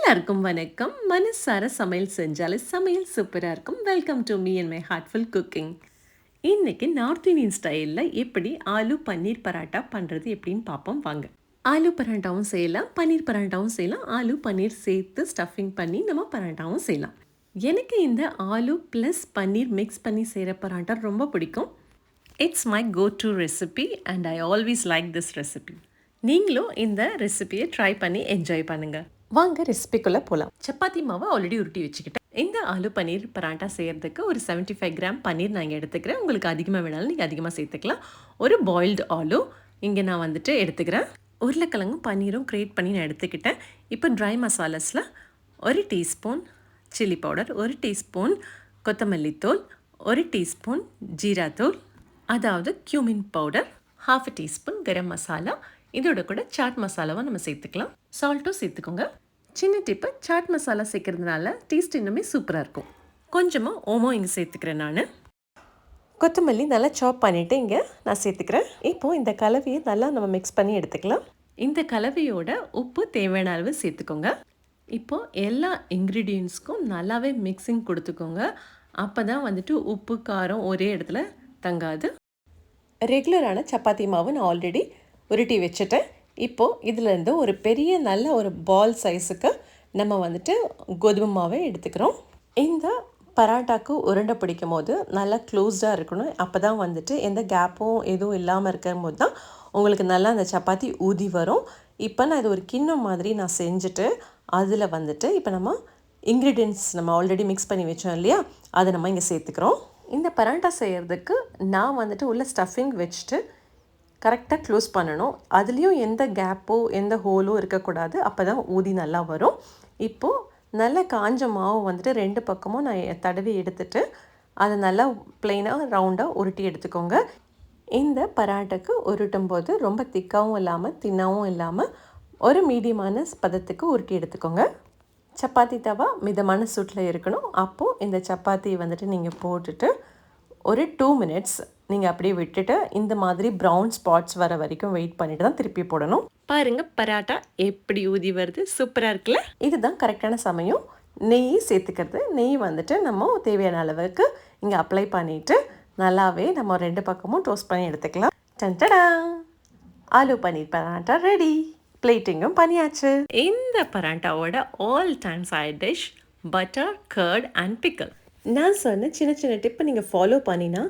எல்லாருக்கும் வணக்கம். மனசார சமையல் செஞ்சாலே சமையல் சூப்பரா இருக்கும். Welcome to me and my heartful cooking. இன்னைக்கு நார்த் இந்தியன் ஸ்டைல்ல எப்படி ஆலு பன்னீர் பராட்டா பண்றது எப்படின்னு பார்ப்போம் வாங்க. ஆலு பராட்டாவும் செய்யலாம், பன்னீர் பராட்டாவும் செய்யலாம். ஆலு பன்னீர் சேர்த்து ஸ்டஃபிங் பண்ணி நம்ம பராட்டாவும் செய்யலாம். எனக்கு இந்த ஆலு ப்ளஸ் பன்னீர் மிக்ஸ் பண்ணி செய்கிற பராட்டா ரொம்ப பிடிக்கும். It's my go to recipe and I always like this recipe. நீங்களும் இந்த ரெசிபியை ட்ரை பண்ணி என்ஜாய் பண்ணுங்கள். வாங்க ரெசிபிக்குள்ளே போகலாம். சப்பாத்தி மாவை ஆல்ரெடி உருட்டி வச்சுக்கிட்டேன். இந்த ஆலு பன்னீர் பராட்டா செய்கிறதுக்கு ஒரு 75 கிராம் பன்னீர் நான் இங்கே எடுத்துக்கிறேன். உங்களுக்கு அதிகமாக வேணாலும் நீங்கள் அதிகமாக சேர்த்துக்கலாம். ஒரு பாயில்டு ஆலு இங்கே நான் வந்துட்டு எடுத்துக்கிறேன். உருளைக்கிழங்கும் பன்னீரும் கிரேட் பண்ணி நான் எடுத்துக்கிட்டேன். இப்போ ட்ரை மசாலாஸில் 1 டீஸ்பூன் சில்லி பவுடர், 1 டீஸ்பூன் கொத்தமல்லி தூள், 1 டீஸ்பூன் ஜீராத்தூள், அதாவது cumin powder, 1/2 teaspoon garam masala, இதோட கூட சாட் மசாலாவை நம்ம சேர்த்துக்கலாம். சால்ட்டும் சேர்த்துக்கோங்க. சின்ன டிப்பு, சாட் மசாலா சேர்க்கறதுனால டேஸ்ட் இன்னுமே சூப்பராக இருக்கும். கொஞ்சமாக ஓமம் இங்கே சேர்த்துக்கிறேன். நான் கொத்தமல்லி நல்லா சாப் பண்ணிவிட்டு இங்கே நான் சேர்த்துக்கிறேன். இப்போது இந்த கலவையை நல்லா நம்ம மிக்ஸ் பண்ணி எடுத்துக்கலாம். இந்த கலவையோட உப்பு தேவையான அளவு சேர்த்துக்கோங்க. இப்போது எல்லா இன்க்ரீடியன்ட்ஸ்க்கும் நல்லாவே மிக்சிங் கொடுத்துக்கோங்க. அப்போ தான் வந்துட்டு உப்பு காரம் ஒரே இடத்துல தங்காது. ரெகுலரான சப்பாத்தி மாவு நான் ஆல்ரெடி உருட்டி வச்சுட்டேன். இப்போது இதிலேருந்து ஒரு பெரிய நல்ல ஒரு பால் சைஸுக்கு நம்ம வந்துட்டு கோதுமை மாவை எடுத்துக்கிறோம். இந்த பராட்டாக்கு உருண்டை பிடிக்கும் போது நல்லா க்ளோஸ்டாக இருக்கணும். அப்போ தான் வந்துட்டு எந்த கேப்பும் எதுவும் இல்லாமல் இருக்கும் போது தான் உங்களுக்கு நல்லா அந்த சப்பாத்தி ஊதி வரும். இப்போ நான் இது ஒரு கிண்ணம் மாதிரி நான் செஞ்சுட்டு அதில் வந்துட்டு இப்போ நம்ம இன்க்ரீடியன்ட்ஸ் நம்ம ஆல்ரெடி மிக்ஸ் பண்ணி வச்சோம் இல்லையா, அதை நம்ம இங்கே சேர்த்துக்கிறோம். இந்த பராட்டா செய்கிறதுக்கு நான் வந்துட்டு உள்ள ஸ்டஃபிங் வச்சுட்டு கரெக்டாக க்ளோஸ் பண்ணணும். அதுலேயும் எந்த கேப்போ எந்த ஹோலோ இருக்கக்கூடாது. அப்போ தான் ஊதி நல்லா வரும். இப்போது நல்ல காஞ்ச மாவு வந்துட்டு 2 பக்கமும் நான் தடவி எடுத்துட்டு அதை நல்லா ப்ளைனாக ரவுண்டாக உருட்டி எடுத்துக்கோங்க. இந்த பராட்டாக்கு உருட்டும் போது ரொம்ப திக்காகவும் இல்லாமல் தின்னாகவும் இல்லாமல் ஒரு மீடியமான பதத்துக்கு உருட்டி எடுத்துக்கோங்க. சப்பாத்தி தவா மிதமான சூட்டில் இருக்கணும். அப்போது இந்த சப்பாத்தியை வந்துட்டு நீங்கள் போட்டுட்டு ஒரு 2 மினிட்ஸ் நீங்கள் அப்படியே விட்டுட்டு இந்த மாதிரி ப்ரௌன் ஸ்பாட்ஸ் வர வரைக்கும் வெயிட் பண்ணிட்டு தான் திருப்பி போடணும். பாருங்கள் பராட்டா எப்படி ஊதி வருது, சூப்பராக இருக்குல்ல. இதுதான் கரெக்டான சமயம் நெய் சேர்த்துக்கிறது. நெய் வந்துட்டு நம்ம தேவையான அளவுக்கு இங்கே அப்ளை பண்ணிவிட்டு நல்லாவே நம்ம 2 பக்கமும் டோஸ்ட் பண்ணி எடுத்துக்கலாம். டன்டடா, ஆலு பன்னீர் பராட்டா ரெடி. பிளேட்டிங்கும் பண்ணியாச்சு. இந்த பராட்டாவோட all time side dish butter, curd and pickle. நான் சொன்ன சின்ன சின்ன டிப்பை நீங்கள் ஃபாலோ பண்ணினா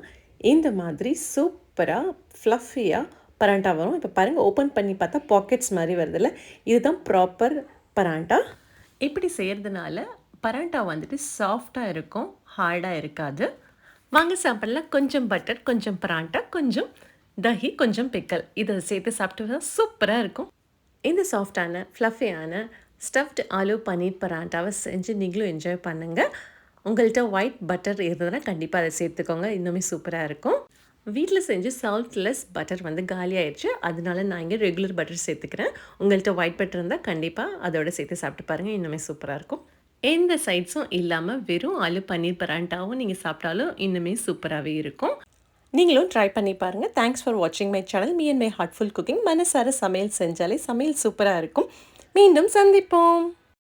இந்த மாதிரி சூப்பராக ஃப்ளஃபியாக பராட்டா வரும். இப்போ பாருங்கள், ஓப்பன் பண்ணி பார்த்தா பாக்கெட்ஸ் மாதிரி வருதில்ல, இதுதான் ப்ராப்பர் பராட்டா. இப்படி செய்கிறதுனால பராட்டா வந்துட்டு சாஃப்டாக இருக்கும், ஹார்டாக இருக்காது. வாங்க சாப்பிடலாம். கொஞ்சம் பட்டர், கொஞ்சம் பராட்டா, கொஞ்சம் தஹி, கொஞ்சம் பிக்கல், இதை சேர்த்து சாப்பிட்டு சூப்பராக இருக்கும். இந்த சாஃப்டான ஃப்ளஃபியான ஸ்டஃப்டு ஆலு பன்னீர் பராட்டாவை செஞ்சு நீங்களும் என்ஜாய் பண்ணுங்கள். உங்கள்கிட்ட ஒயிட் பட்டர் இருந்ததுன்னா கண்டிப்பாக அதை சேர்த்துக்கோங்க, இன்னுமே சூப்பராக இருக்கும். வீட்டில் செஞ்சு சால்ட்லெஸ் பட்டர் வந்து காலி ஆயிடுச்சு, அதனால நான் இங்கே ரெகுலர் பட்டர் சேர்த்துக்கிறேன். உங்கள்கிட்ட ஒயிட் பட்டர் இருந்தால் கண்டிப்பாக அதோட சேர்த்து சாப்பிட்டு பாருங்கள், இன்னுமே சூப்பராக இருக்கும். எந்த சைட்ஸும் இல்லாமல் வெறும் ஆலு பன்னீர் பராட்டாவும் நீங்கள் சாப்பிட்டாலும் இன்னுமே சூப்பராகவே இருக்கும். நீங்களும் ட்ரை பண்ணி பாருங்கள். தேங்க்ஸ் ஃபார் வாட்சிங் my channel me and my heartful cooking. மனசார சமையல் செஞ்சாலே சமையல் சூப்பராக இருக்கும். மீண்டும் சந்திப்போம்.